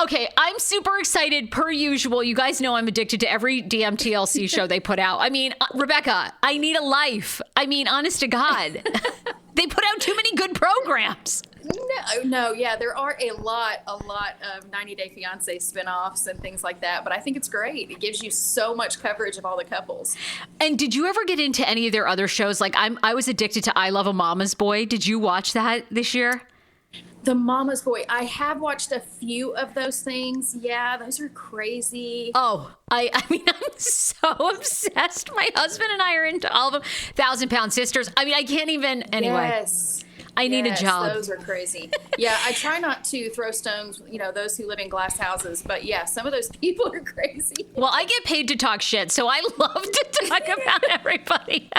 Okay, I'm super excited per usual. You guys know I'm addicted to every damn TLC show they put out. I mean, Rebecca, I need a life. I mean, honest to God. They put out too many good programs. No, yeah, there are a lot of 90 Day Fiance spinoffs and things like that, but I think it's great. It gives you so much coverage of all the couples. And did you ever get into any of their other shows? Like I was addicted to I Love a Mama's Boy. Did you watch that this year? The Mama's Boy. I have watched a few of those things. Yeah, those are crazy. Oh, I mean, I'm so obsessed. My husband and I are into all of them. 1,000-Pound Sisters. I mean, I can't even, anyway. Yes. I need a job. Those are crazy. Yeah, I try not to throw stones, those who live in glass houses. But yeah, some of those people are crazy. Well, I get paid to talk shit, so I love to talk about everybody.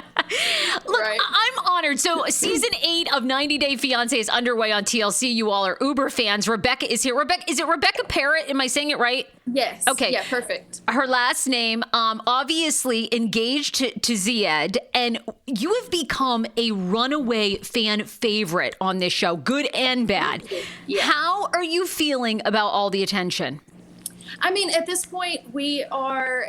Look, right. I'm honored. So season 8 of 90 Day Fiance is underway on TLC. You all are uber fans. Rebecca is here. Is it Rebecca Parrott? Am I saying it right? Yes. Okay. Yeah, perfect. Her last name, obviously engaged to Zied, and you have become a runaway fan favorite on this show, good and bad. Yeah. How are you feeling about all the attention? I mean, at this point, we are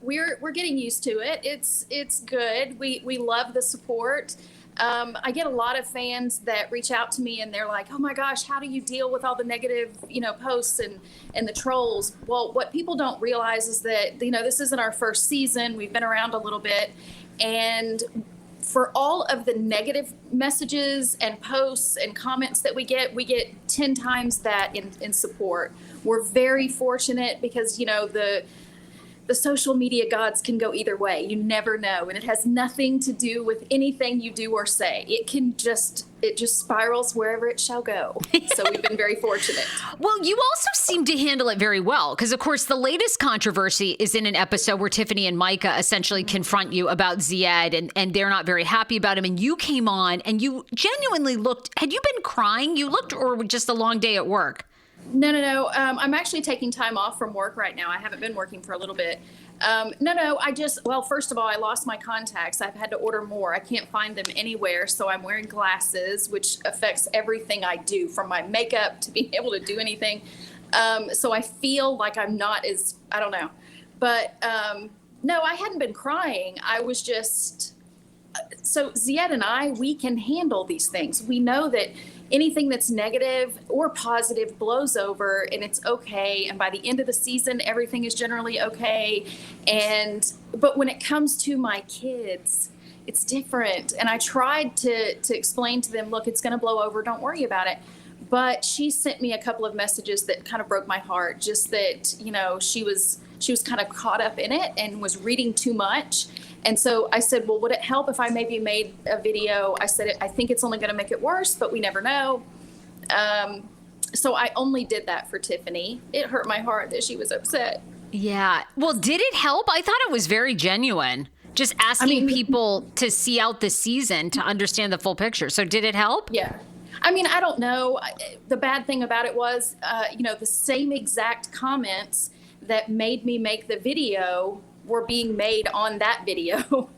we're getting used to it. It's good. We love the support. I get a lot of fans that reach out to me and they're like, "Oh my gosh, how do you deal with all the negative, posts and the trolls?" Well, what people don't realize is that this isn't our first season. We've been around a little bit, and for all of the negative messages and posts and comments that we get 10 times that in support. We're very fortunate because, the social media gods can go either way. You never know. And it has nothing to do with anything you do or say. It just spirals wherever it shall go. So we've been very fortunate. Well, you also seem to handle it very well because, of course, the latest controversy is in an episode where Tiffany and Micah essentially confront you about Zied and they're not very happy about him. And you came on and you genuinely looked, had you been crying? You looked, or just a long day at work? No. I'm actually taking time off from work right now. I haven't been working for a little bit. First of all, I lost my contacts. I've had to order more. I can't find them anywhere. So I'm wearing glasses, which affects everything I do, from my makeup to being able to do anything. So I feel like I'm not as, I don't know. But no, I hadn't been crying. I was just, so Zied and I, we can handle these things. We know that anything that's negative or positive blows over and it's okay. And by the end of the season, everything is generally okay. But when it comes to my kids, it's different. And I tried to explain to them, look, it's going to blow over. Don't worry about it. But she sent me a couple of messages that kind of broke my heart, just that, she was kind of caught up in it and was reading too much. And so I said, well, would it help if I maybe made a video? I said, I think it's only going to make it worse, but we never know. So I only did that for Tiffany. It hurt my heart that she was upset. Yeah. Well, did it help? I thought it was very genuine. Just asking people to see out the season to understand the full picture. So did it help? Yeah. I mean, I don't know. The bad thing about it was, the same exact comments that made me make the video were being made on that video.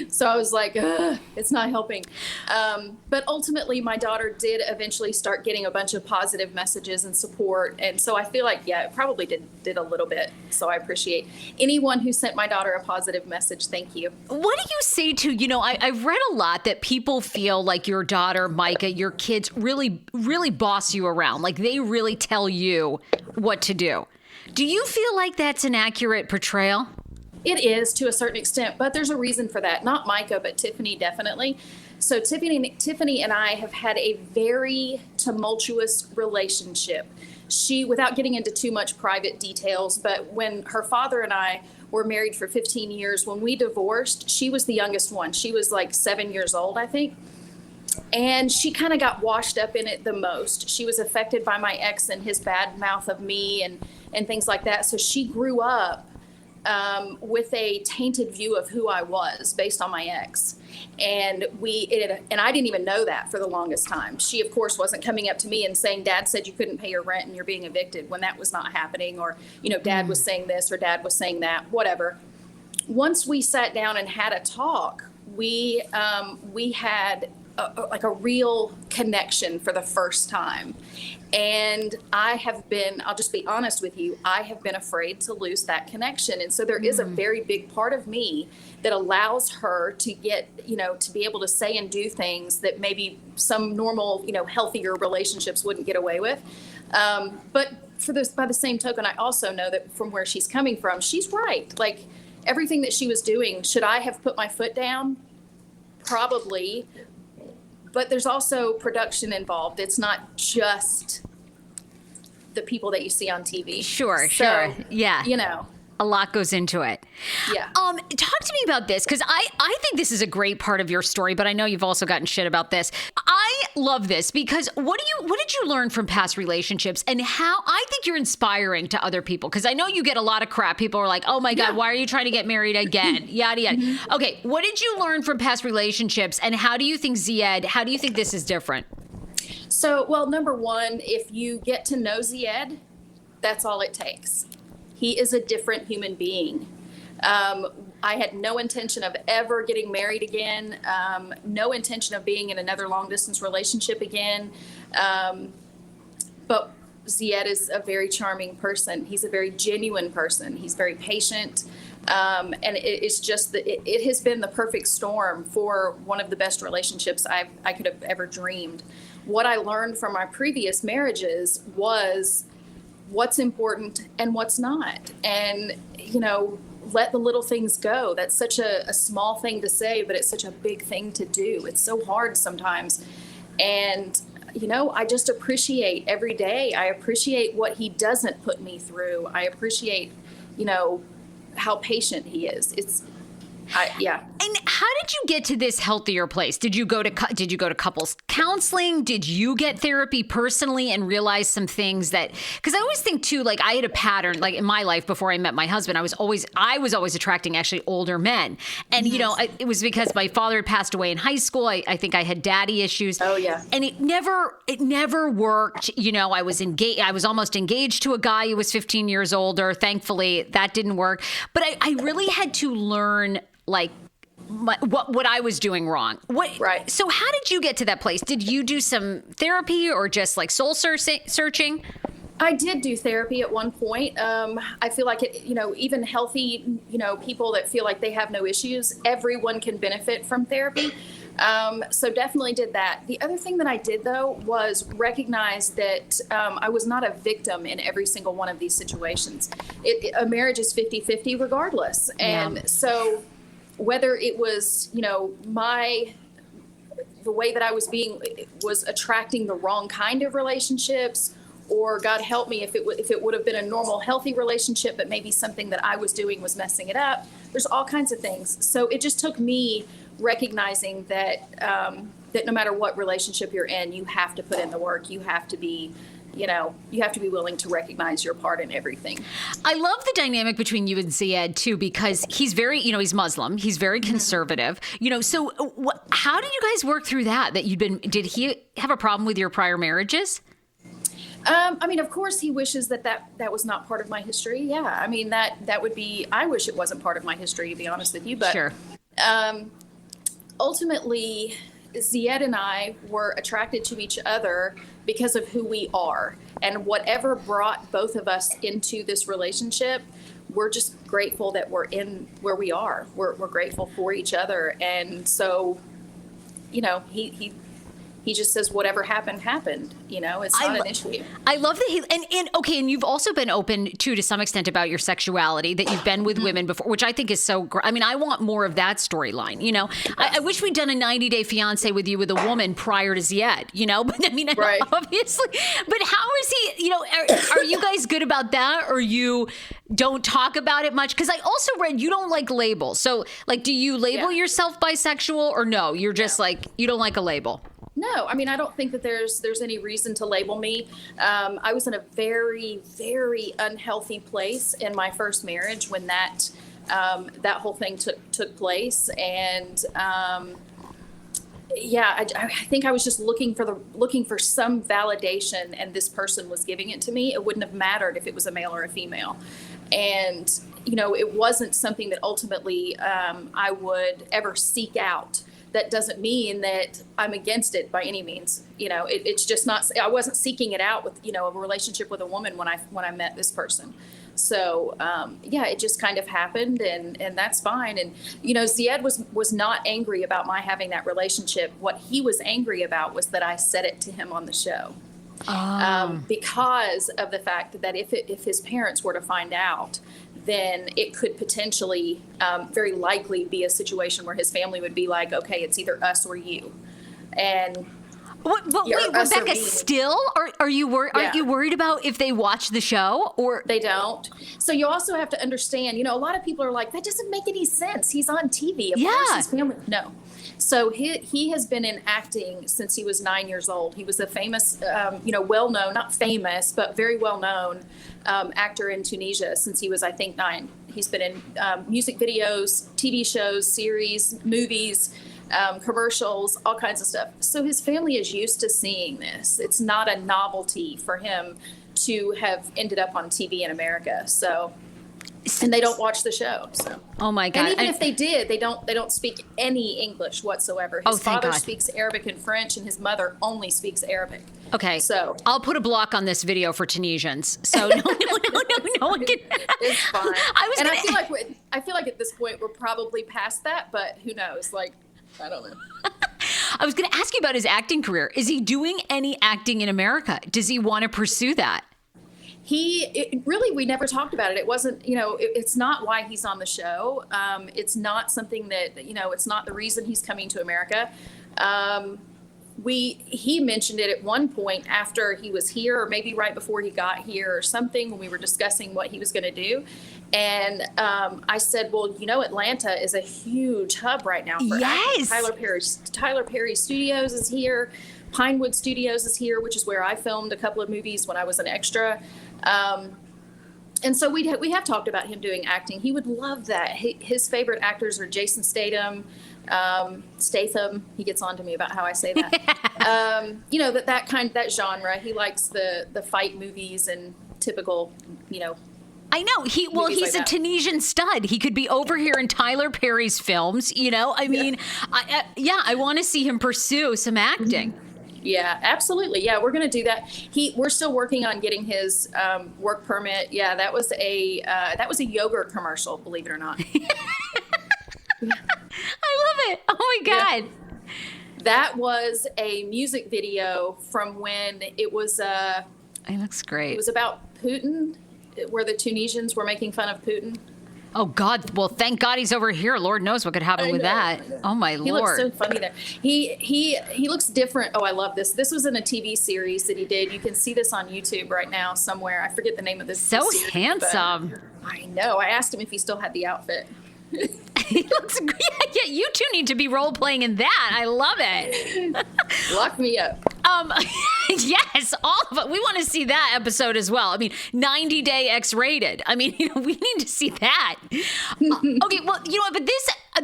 So I was like, it's not helping. But ultimately, my daughter did eventually start getting a bunch of positive messages and support. And so I feel like, yeah, it probably did a little bit. So I appreciate anyone who sent my daughter a positive message. Thank you. What do you say to, I've read a lot that people feel like your daughter, Micah, your kids really, really boss you around. Like they really tell you what to do. Do you feel like that's an accurate portrayal? It is to a certain extent, but there's a reason for that. Not Micah, but Tiffany, definitely. So Tiffany and I have had a very tumultuous relationship. She, without getting into too much private details, but when her father and I were married for 15 years, when we divorced, she was the youngest one. She was like 7 years old, I think. And she kind of got washed up in it the most. She was affected by my ex and his bad mouth of me and things like that. So she grew up with a tainted view of who I was based on my ex. And I didn't even know that for the longest time. She, of course, wasn't coming up to me and saying, Dad said you couldn't pay your rent and you're being evicted, when that was not happening. Or, Dad was saying this or Dad was saying that, whatever. Once we sat down and had a talk, we had like a real connection for the first time. And I'll just be honest with you, I have been afraid to lose that connection. And so there is a very big part of me that allows her to get, to be able to say and do things that maybe some normal, healthier relationships wouldn't get away with. But by the same token, I also know that from where she's coming from, she's right. Like, everything that she was doing, should I have put my foot down? Probably. But there's also production involved. It's not just the people that you see on TV. Sure. Yeah. A lot goes into it. Yeah. Talk to me about this, because I think this is a great part of your story, but I know you've also gotten shit about this. I love this because what did you learn from past relationships, and how I think you're inspiring to other people, because I know you get a lot of crap. People are like, oh my God, why are you trying to get married again? Yada, yada. Okay. What did you learn from past relationships, and how do you think this is different? So, well, number one, if you get to know Zied, that's all it takes. He is a different human being. I had no intention of ever getting married again, no intention of being in another long-distance relationship again. But Zied is a very charming person. He's a very genuine person. He's very patient. And it's just that it has been the perfect storm for one of the best relationships I could have ever dreamed. What I learned from my previous marriages was what's important and what's not. And, let the little things go. That's such a small thing to say, but it's such a big thing to do. It's so hard sometimes. And, I just appreciate every day. I appreciate what he doesn't put me through. I appreciate, how patient he is. And how did you get to this healthier place? Did you go to couples counseling? Did you get therapy personally and realize some things that, because I always think too, like I had a pattern, like in my life before I met my husband, I was always attracting actually older men. And, it was because my father had passed away in high school. I think I had daddy issues. Oh yeah. And it never worked. I was engaged. I was almost engaged to a guy who was 15 years older. Thankfully that didn't work. But I really had to learn like what I was doing wrong. Right. So how did you get to that place? Did you do some therapy or just like soul searching? I did do therapy at one point. I feel like even healthy, people that feel like they have no issues, everyone can benefit from therapy. So definitely did that. The other thing that I did though was recognize that I was not a victim in every single one of these situations. A marriage is 50-50 regardless. And so whether it was, the way that I was attracting the wrong kind of relationships, or God help me if it would have been a normal, healthy relationship, but maybe something that I was doing was messing it up. There's all kinds of things. So it just took me recognizing that that no matter what relationship you're in, you have to put in the work. You have to be willing to recognize your part in everything. I love the dynamic between you and Zied too, because he's very, he's Muslim. He's very conservative. So how did you guys work through that? Did he have a problem with your prior marriages? Of course he wishes that was not part of my history. Yeah. That would be, I wish it wasn't part of my history, to be honest with you, but sure. Ultimately Zied and I were attracted to each other because of who we are, and whatever brought both of us into this relationship, we're just grateful that we're in where we are. We're grateful for each other. And so, he just says whatever happened. It's not an issue. I love that and you've also been open to some extent about your sexuality, that you've been with women before, which I think is so great. I want more of that storyline. I wish we'd done a 90-day fiance with you with a woman prior to Zied. But right. Obviously. But how is he? Are you guys good about that, or you don't talk about it much? Because I also read you don't like labels. So, do you label yourself bisexual, or no? You're just you don't like a label. No, I don't think that there's any reason to label me. I was in a very, very unhealthy place in my first marriage when that whole thing took place, and I think I was just looking for some validation, and this person was giving it to me. It wouldn't have mattered if it was a male or a female, and it wasn't something that ultimately I would ever seek out. that doesn't mean that I'm against it by any means. It's just not, I wasn't seeking it out with, a relationship with a woman when I met this person. So, it just kind of happened, and that's fine. And, Zied was not angry about my having that relationship. What he was angry about was that I said it to him on the show. Because of the fact that if his parents were to find out, then it could potentially very likely be a situation where his family would be like, okay, it's either us or you. And wait, Rebecca, still? Are you worried about if they watch the show or they don't? So you also have to understand, a lot of people are like, that doesn't make any sense. He's on TV. Of course his family. No. So he has been in acting since he was 9 years old. He was a famous, well-known, not famous, but very well-known actor in Tunisia since he was, I think, 9. He's been in music videos, TV shows, series, movies, commercials, all kinds of stuff. So his family is used to seeing this. It's not a novelty for him to have ended up on TV in America. So, and they don't watch the show. So. Oh my God! And even if they did, they don't speak any English whatsoever. His father speaks Arabic and French, and his mother only speaks Arabic. Okay, so I'll put a block on this video for Tunisians. So no one can. It's fine. I feel like at this point we're probably past that, but who knows? I don't know. I was going to ask you about his acting career. Is he doing any acting in America? Does he want to pursue that? We never talked about it. It wasn't, it's not why he's on the show. It's not something that, it's not the reason he's coming to America. He mentioned it at one point after he was here, or maybe right before he got here or something, when we were discussing what he was going to do. And I said, well, Atlanta is a huge hub right now for acting. Tyler Perry Studios is here. Pinewood Studios is here, which is where I filmed a couple of movies when I was an extra. And so we have talked about him doing acting. He would love that. His favorite actors are Jason Statham. He gets on to me about how I say that. that genre. He likes the fight movies and typical, I know. He's a Tunisian stud. He could be over here in Tyler Perry's films, I want to see him pursue some acting. Yeah, absolutely. Yeah, we're going to do that. We're still working on getting his work permit. Yeah, that was a yogurt commercial, believe it or not. I love it. Oh my God. Yeah. That was a music video from when it was it looks great. It was about Putin, where the Tunisians were making fun of Putin. Oh God! Well, thank God he's over here. Lord knows what could happen with that. Oh my Lord! He looks so funny there. He looks different. Oh, I love this. This was in a TV series that he did. You can see this on YouTube right now somewhere. I forget the name of this. So series, handsome. I know. I asked him if he still had the outfit. He looks great. Yeah, you two need to be role playing in that. I love it. Lock me up. Yes, all of it. We want to see that episode as well. 90-day X-rated. we need to see that. Okay, well, but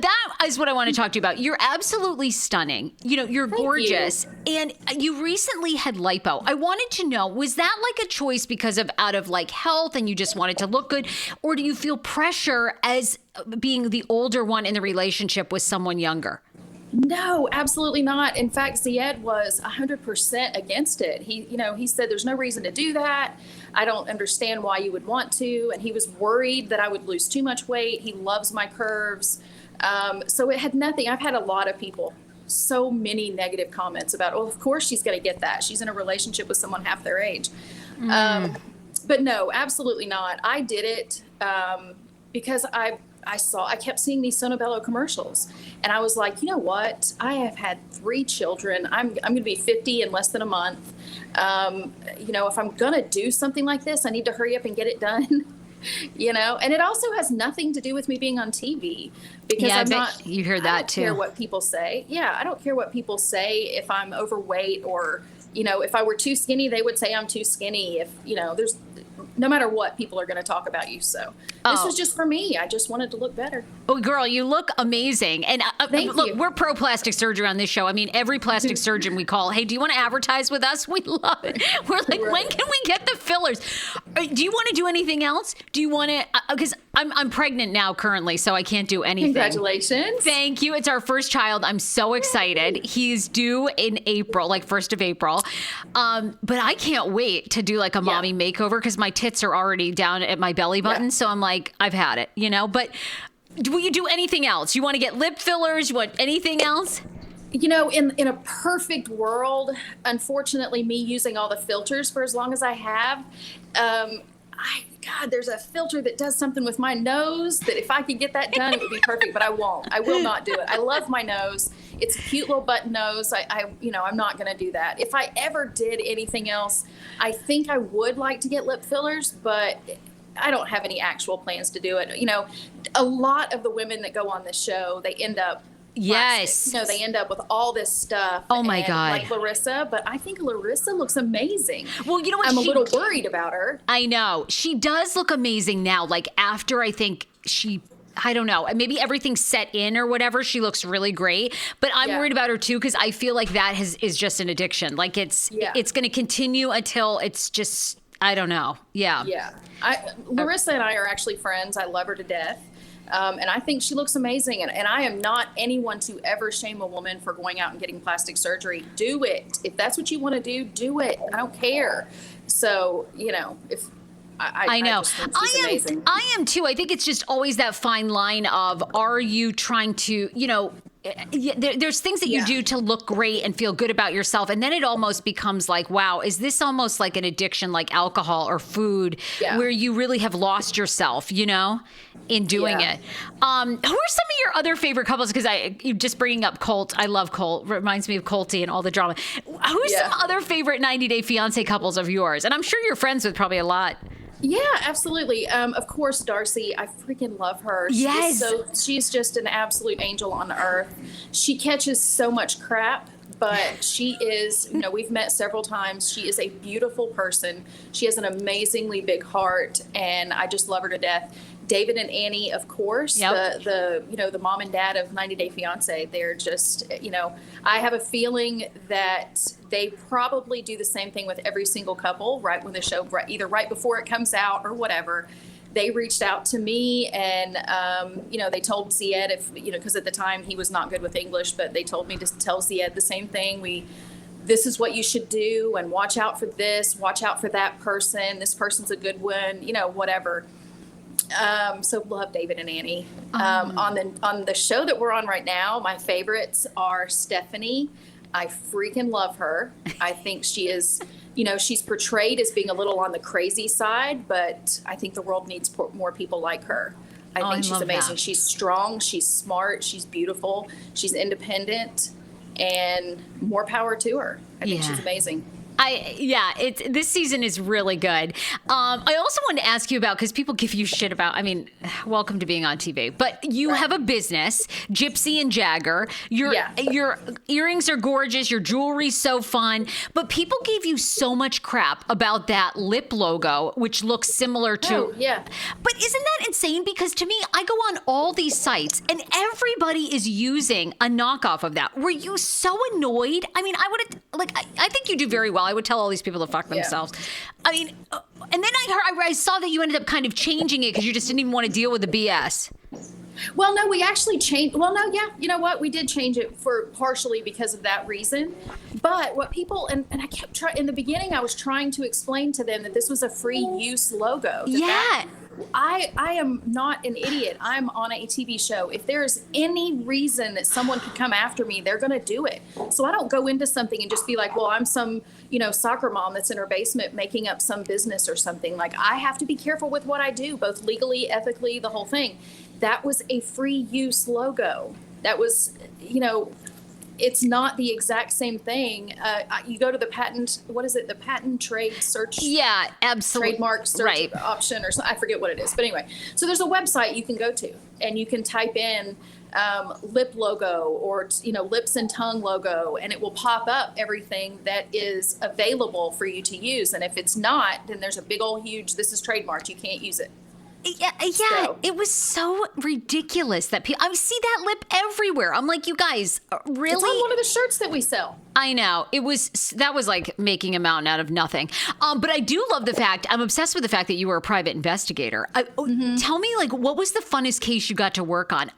that is what I want to talk to you about. You're absolutely stunning. You're gorgeous. And you recently had lipo. I wanted to know, was that like a choice because of out of health and you just wanted to look good? Or do you feel pressure as being the older one in the relationship with someone younger? No, absolutely not. In fact, Zied was 100% against it. He said there's no reason to do that. I don't understand why you would want to. And he was worried that I would lose too much weight. He loves my curves. So it had nothing. I've had a lot of people, so many negative comments about, of course she's going to get that. She's in a relationship with someone half their age. But no, absolutely not. I did it because I kept seeing these Sonobello commercials, and I was like, you know what? I have had 3 children. I'm going to be 50 in less than a month. If I'm going to do something like this, I need to hurry up and get it done. And it also has nothing to do with me being on TV, because you hear that too. I don't care what people say. Yeah, I don't care what people say if I'm overweight, or if I were too skinny, they would say I'm too skinny. If there's no matter what, people are going to talk about you. So this was just for me. I just wanted to look better. Oh, girl, you look amazing. And Thank look, you. We're pro plastic surgery on this show. Every plastic surgeon we call, hey, do you want to advertise with us? We love it. We're like, When can we get the fillers? Do you want to do anything else? Do you want to, because I'm pregnant now currently, so I can't do anything. Congratulations. Thank you. It's our first child. I'm so excited. He's due in April, like 1st of April. But I can't wait to do like a mommy makeover because my tits are already down at my belly button. So I'm like, I've had it, you know? But will you do anything else? You want to get lip fillers? You want anything else? You know, in a perfect world, unfortunately, me using all the filters for as long as I have, God, there's a filter that does something with my nose that if I could get that done, it would be perfect, but I won't. I will not do it. I love my nose. It's a cute little button nose. I'm not going to do that. If I ever did anything else, I think I would like to get lip fillers, but I don't have any actual plans to do it. You know, a lot of the women that go on this show, they end up Yes. They end up with all this stuff. Oh my God. Like Larissa, but I think Larissa looks amazing. Well, you know what? I'm a little worried about her. I know. She does look amazing now. Like after I think I don't know, maybe everything's set in or whatever. She looks really great, but I'm worried about her too because I feel like that is just an addiction. Like it's going to continue until it's just, I don't know. Yeah. Yeah. Larissa and I are actually friends. I love her to death. And I think she looks amazing. And I am not anyone to ever shame a woman for going out and getting plastic surgery. Do it. If that's what you want to do, do it. I don't care. So, you know, if I know. I just think she's amazing. I am too. I think it's just always that fine line of, are you trying to, you know, there's things that you do to look great and feel good about yourself. And then it almost becomes like, wow, is this almost like an addiction like alcohol or food where you really have lost yourself, you know, in doing it? Who are some of your other favorite couples? Because you just bringing up Colt. I love Colt. Reminds me of Colty and all the drama. Who's some other favorite 90 Day Fiance couples of yours? And I'm sure you're friends with probably a lot. Yeah, absolutely. Of course, Darcy, I freaking love her. Yes. She's just an absolute angel on earth. She catches so much crap, but she is, you know, we've met several times. She is a beautiful person. She has an amazingly big heart, and I just love her to death. David and Annie, of course, the mom and dad of 90 Day Fiance, they're just, you know, I have a feeling that they probably do the same thing with every single couple right when the show, either right before it comes out or whatever. They reached out to me and, they told Zied because at the time he was not good with English, but they told me to tell Zied the same thing. This is what you should do and watch out for this, watch out for that person. This person's a good one, you know, whatever. So love David and Annie. On the show that we're on right now, my favorites are Stephanie. I freaking love her. I think she is, you know, she's portrayed as being a little on the crazy side, but I think the world needs more people like her. I think she's amazing. That. She's strong. She's smart. She's beautiful. She's independent, and more power to her. I think she's amazing. This season is really good. I also wanted to ask you about, because people give you shit about, I mean, welcome to being on TV, but you have a business, GYPSY and Jagger. Your earrings are gorgeous. Your jewelry's so fun, but people gave you so much crap about that lip logo, which looks similar to. But isn't that insane? Because to me, I go on all these sites and everybody is using a knockoff of that. Were you so annoyed? I mean, I think you do very well. I would tell all these people to fuck themselves. I mean, and then I saw that you ended up kind of changing it because you just didn't even want to deal with the BS. Well, no, we actually changed. Well, no, you know what? We did change it for partially because of that reason. But what people, and I kept trying, in the beginning, I was trying to explain to them that this was a free use logo. I am not an idiot. I'm on a TV show. If there's any reason that someone could come after me, they're going to do it. So I don't go into something and just be like, well, I'm some, you know, soccer mom that's in her basement making up some business or something. Like, I have to be careful with what I do, both legally, ethically, the whole thing. That was a free use logo. That was, you know, it's not the exact same thing. You go to the patent, what is it? The patent trade search. Yeah, absolutely. Trademark search option or something. I forget what it is. But anyway, so there's a website you can go to and you can type in lip logo or, you know, lips and tongue logo, and it will pop up everything that is available for you to use. And if it's not, then there's a big old huge, this is trademarked. You can't use it. Yeah, So- it was so ridiculous that people. I see that lip everywhere. I'm like, you guys, really? It's on one of the shirts that we sell. I know that was like making a mountain out of nothing. But I do love the fact, I'm obsessed with the fact that you were a private investigator. Tell me, like, what was the funnest case you got to work on?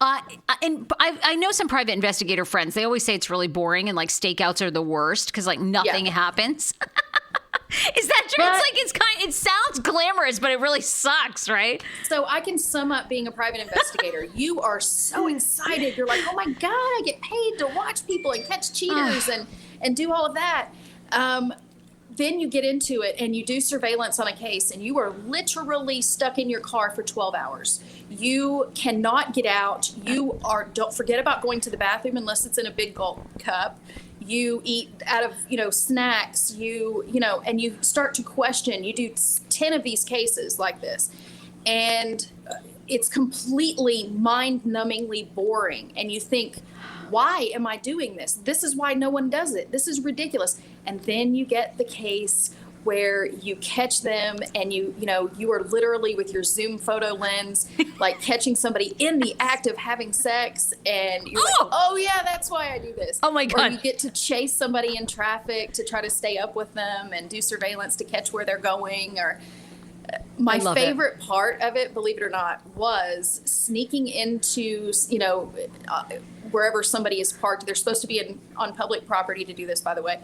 And I know some private investigator friends. They always say it's really boring and like stakeouts are the worst because like nothing happens. Is that true? But- It's like it sounds glamorous, but it really sucks, right? So I can sum up being a private investigator. You are so excited. You're like, oh my God, I get paid to watch people and catch cheaters and do all of that. Then you get into it and you do surveillance on a case and you are literally stuck in your car for 12 hours. You cannot get out. Don't forget about going to the bathroom unless it's in a big gulp cup. You eat out of, snacks, and you start to question. You do 10 of these cases like this. And it's completely mind-numbingly boring. And you think, why am I doing this? This is why no one does it. This is ridiculous. And then you get the case where you catch them and you are literally with your Zoom photo lens, like catching somebody in the act of having sex. And you're like, oh yeah, that's why I do this. Oh my God. Or you get to chase somebody in traffic to try to stay up with them and do surveillance to catch where they're going. Or my favorite part of it, believe it or not, was sneaking into, wherever somebody is parked. They're supposed to be on public property to do this, by the way.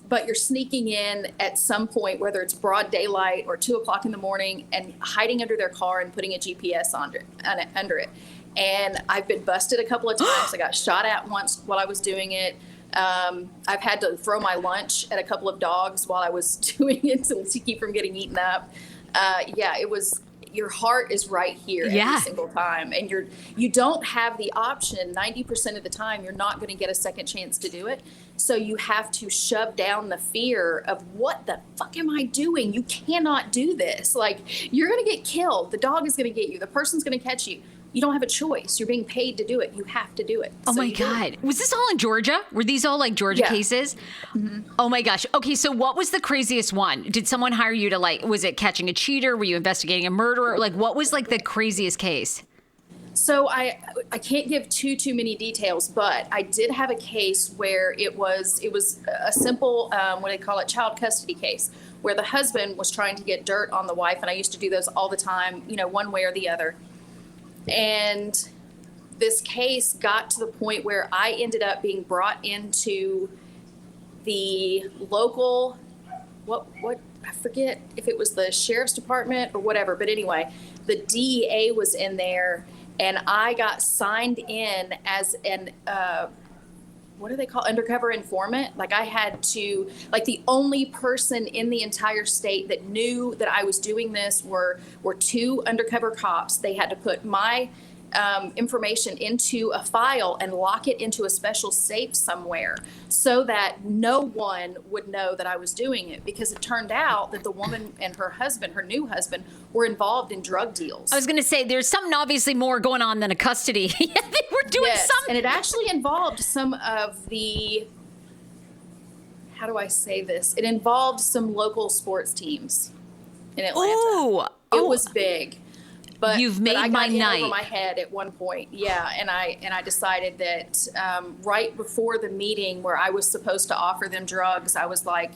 But you're sneaking in at some point, whether it's broad daylight or 2:00 in the morning, and hiding under their car and putting a GPS under it. And I've been busted a couple of times. I got shot at once while I was doing it. I've had to throw my lunch at a couple of dogs while I was doing it to keep from getting eaten up. It was. Your heart is right here every single time. And you don't have the option. 90% of the time, you're not going to get a second chance to do it. So you have to shove down the fear of, what the fuck am I doing? You cannot do this. Like, you're going to get killed. The dog is going to get you. The person's going to catch you. You don't have a choice. You're being paid to do it. You have to do it. Oh my God. Was this all in Georgia? Were these all like Georgia cases? Mm-hmm. Oh my gosh. Okay. So what was the craziest one? Did someone hire you to was it catching a cheater? Were you investigating a murderer? Like, what was like the craziest case? So I can't give too many details, but I did have a case where it was a simple, what do they call it, child custody case, where the husband was trying to get dirt on the wife. And I used to do those all the time, one way or the other. And this case got to the point where I ended up being brought into the local, what I forget if it was the sheriff's department or whatever, but anyway, the DEA was in there, and I got signed in as an what do they call undercover informant? Like, I had to, like, the only person in the entire state that knew that I was doing this were 2 undercover cops. They had to put my information into a file and lock it into a special safe somewhere so that no one would know that I was doing it, because it turned out that the woman and her husband, her new husband, were involved in drug deals. I was going to say, there's something obviously more going on than a custody. They were doing something. And it actually involved some of the, how do I say this? It involved some local sports teams in Atlanta. It was big. But you've made I got my in night. Over my head at one point, and I decided that right before the meeting where I was supposed to offer them drugs, I was like,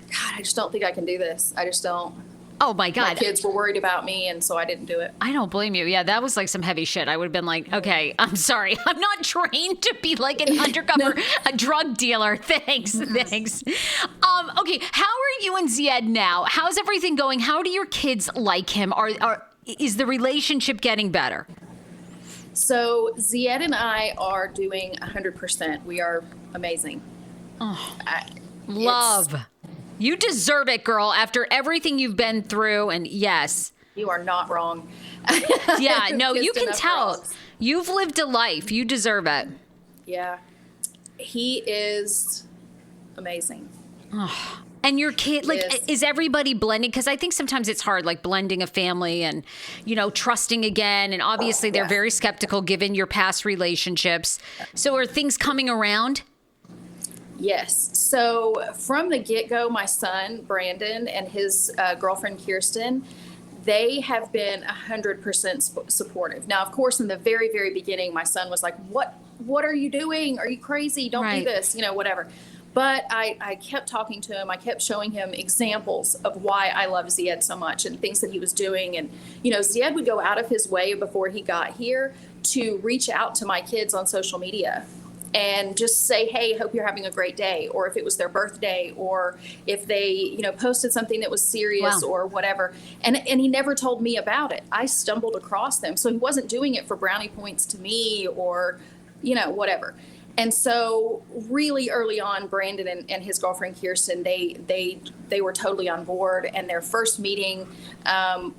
God, I just don't think I can do this. I just don't. Oh my God. My kids were worried about me, and so I didn't do it. I don't blame you. Yeah, that was like some heavy shit. I would have been like, okay, I'm sorry. I'm not trained to be like an undercover a drug dealer. Thanks. Okay, how are you and Zied now? How's everything going? How do your kids like him? Is the relationship getting better? So Zied and I are doing 100%. We are amazing. Love. You deserve it, girl, after everything you've been through. And yes. You are not wrong. Yeah, no, you can tell. Wrongs. You've lived a life. You deserve it. Yeah. He is amazing. And your kid, like, Yes. is everybody blending? Because I think sometimes it's hard, like blending a family and, trusting again. And obviously they're very skeptical given your past relationships. So are things coming around? Yes. So from the get-go, my son, Brandon, and his girlfriend, Kirsten, they have been 100% supportive. Now, of course, in the very, very beginning, my son was like, what are you doing? Are you crazy? Don't do this, whatever. But I kept talking to him. I kept showing him examples of why I love Zied so much and things that he was doing. And, Zied would go out of his way before he got here to reach out to my kids on social media and just say, hey, hope you're having a great day. Or if it was their birthday, or if they, posted something that was serious or whatever. And he never told me about it. I stumbled across them. So he wasn't doing it for brownie points to me or, whatever. And so really early on, Brandon and his girlfriend, Kirsten, they were totally on board. And their first meeting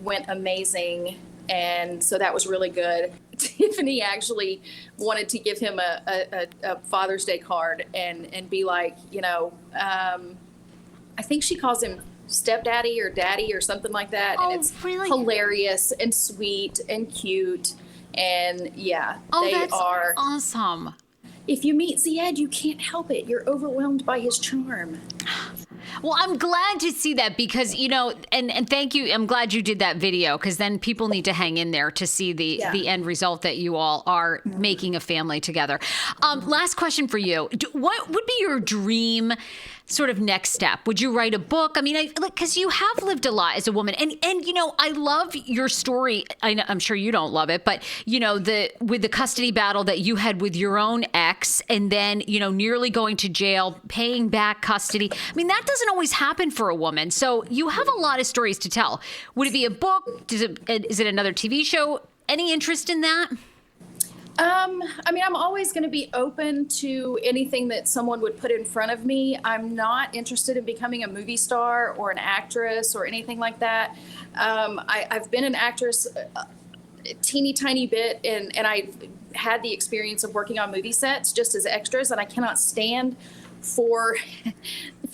went amazing. And so that was really good. Tiffany actually wanted to give him a Father's Day card and be like, I think she calls him stepdaddy or daddy or something like that. Oh, and it's really? Hilarious and sweet and cute. And yeah, that's awesome. If you meet Zied, you can't help it. You're overwhelmed by his charm. Well, I'm glad to see that because, and thank you. I'm glad you did that video because then people need to hang in there to see the end result that you all are making a family together. Last question for you. What would be your dream sort of next step? Would you write a book? I mean, because you have lived a lot as a woman and I love your story. I'm sure you don't love it, but with the custody battle that you had with your own ex and then, nearly going to jail, paying back custody. I mean, that doesn't always happen for a woman. So you have a lot of stories to tell. Would it be a book? Is it another TV show? Any interest in that? I'm always going to be open to anything that someone would put in front of me. I'm not interested in becoming a movie star or an actress or anything like that. I've been an actress a teeny tiny bit, and I had the experience of working on movie sets just as extras, and I cannot stand for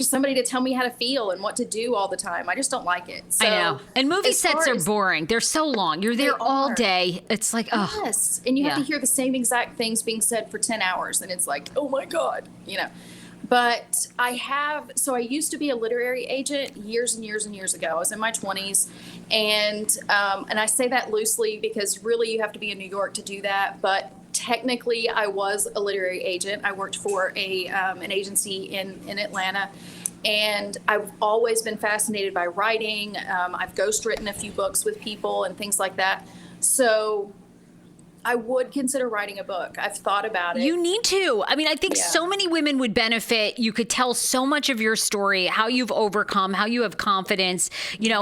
somebody to tell me how to feel and what to do all the time. I just don't like it. So, I know. And movie sets are boring. They're so long. You're there all day. It's like, oh. Yes. And you have to hear the same exact things being said for 10 hours. And it's like, oh my God, But I used to be a literary agent years and years and years ago. I was in my 20s. And I say that loosely because really you have to be in New York to do that. But technically, I was a literary agent. I worked for an agency in Atlanta, and I've always been fascinated by writing. I've ghostwritten a few books with people and things like that. So I would consider writing a book. I've thought about it. You need to. I mean, I think so many women would benefit. You could tell so much of your story, how you've overcome, how you have confidence,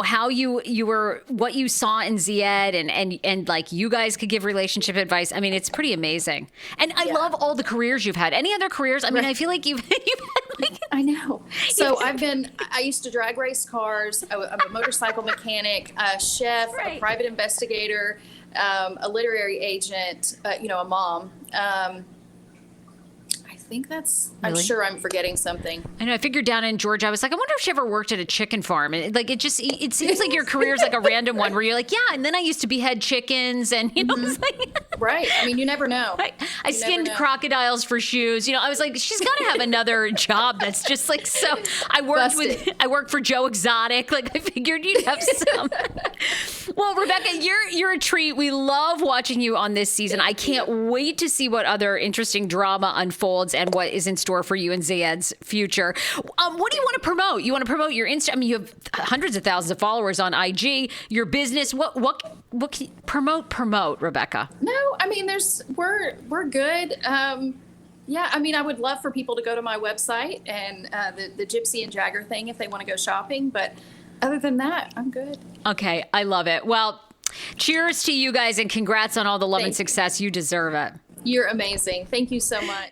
how you were, what you saw in Zied and like you guys could give relationship advice. I mean, it's pretty amazing. And I love all the careers you've had. Any other careers? I mean, I feel like you've had like. I know. So I used to drag race cars. I'm a motorcycle mechanic, a chef, a private investigator, a literary agent, a mom. I think that's, really? I'm sure I'm forgetting something. I know. I figured down in Georgia, I was like, I wonder if she ever worked at a chicken farm. And it seems like your career is like a random one where you're like, yeah. And then I used to behead chickens and, it's like. Right. I mean, you never know. I skinned crocodiles for shoes. I was like, she's got to have another job that's just like, so I worked for Joe Exotic. Like I figured you'd have some. Well, Rebecca, you're a treat. We love watching you on this season. I can't wait to see what other interesting drama unfolds and what is in store for you and Zied's future. What do you want to promote? You want to promote your Insta? I mean, you have hundreds of thousands of followers on IG. Your business. What can you promote, Rebecca? No, I mean, we're good. Yeah, I mean, I would love for people to go to my website and the GYPSY and JAGGER thing if they want to go shopping. But other than that, I'm good. Okay, I love it. Well, cheers to you guys and congrats on all the love and success. You deserve it. You're amazing. Thank you so much.